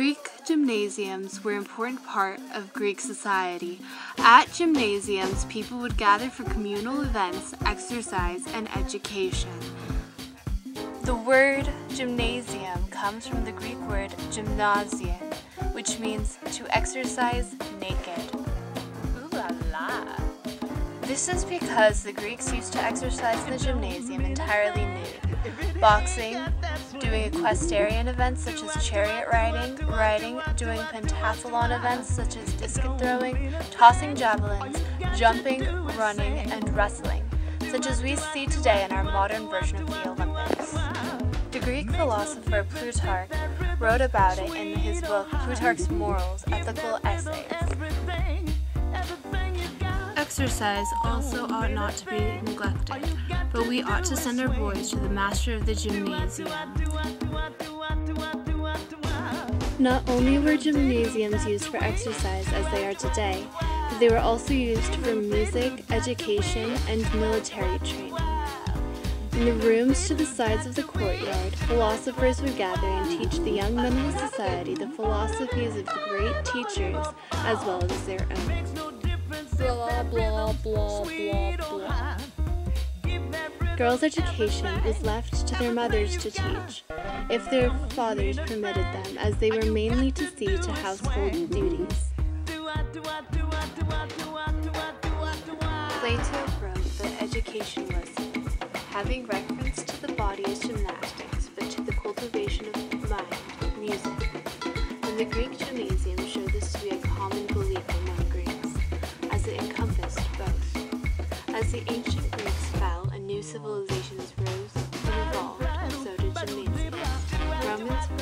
Greek gymnasiums were an important part of Greek society. At gymnasiums, people would gather for communal events, exercise, and education. The word gymnasium comes from the Greek word gymnasium, which means to exercise naked. Ooh la la! This is because the Greeks used to exercise in the gymnasium entirely nude. Boxing, doing equestrian events such as chariot riding, doing pentathlon events such as disc throwing, tossing javelins, jumping, running, and wrestling, such as we see today in our modern version of the Olympics. The Greek philosopher Plutarch wrote about it in his book Plutarch's Morals, Ethical Essays. Exercise also ought not to be neglected, but we ought to send our boys to the master of the gymnasium. Not only were gymnasiums used for exercise as they are today, but they were also used for music, education, and military training. In the rooms to the sides of the courtyard, philosophers would gather and teach the young men of the society the philosophies of the great teachers as well as their own. Blah, blah, blah, blah, blah. Girls' education was left to their mothers to teach, if their fathers permitted them, as they were mainly to see to household duties. Plato wrote that education was having reference to the body as gymnastics, but to the cultivation of mind, music. And the Greek gymnasium showed this to be a common belief among Greeks, as it encompassed both. As the ancient Greeks fell and new civilizations rose and evolved, so did gymnasiums. Romans were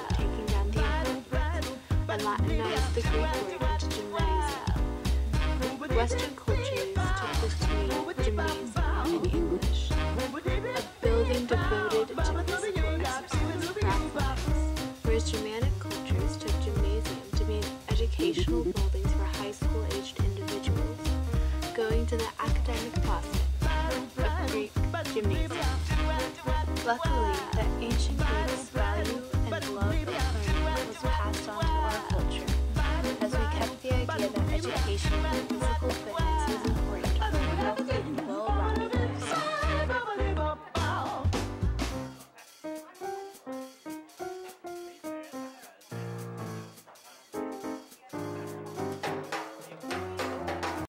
taking down the improvements and Latinized the Greek word into gymnasium. Western cultures took this to mean gymnasium in English, a building devoted to physical exercise and athletics, whereas Germanic cultures took gymnasium to mean educational buildings for high school-aged individuals, going to the academic process of Greek gymnasium. Luckily, the ancient Greeks' value and love of learning was passed on to our culture, as we kept the idea that education and physical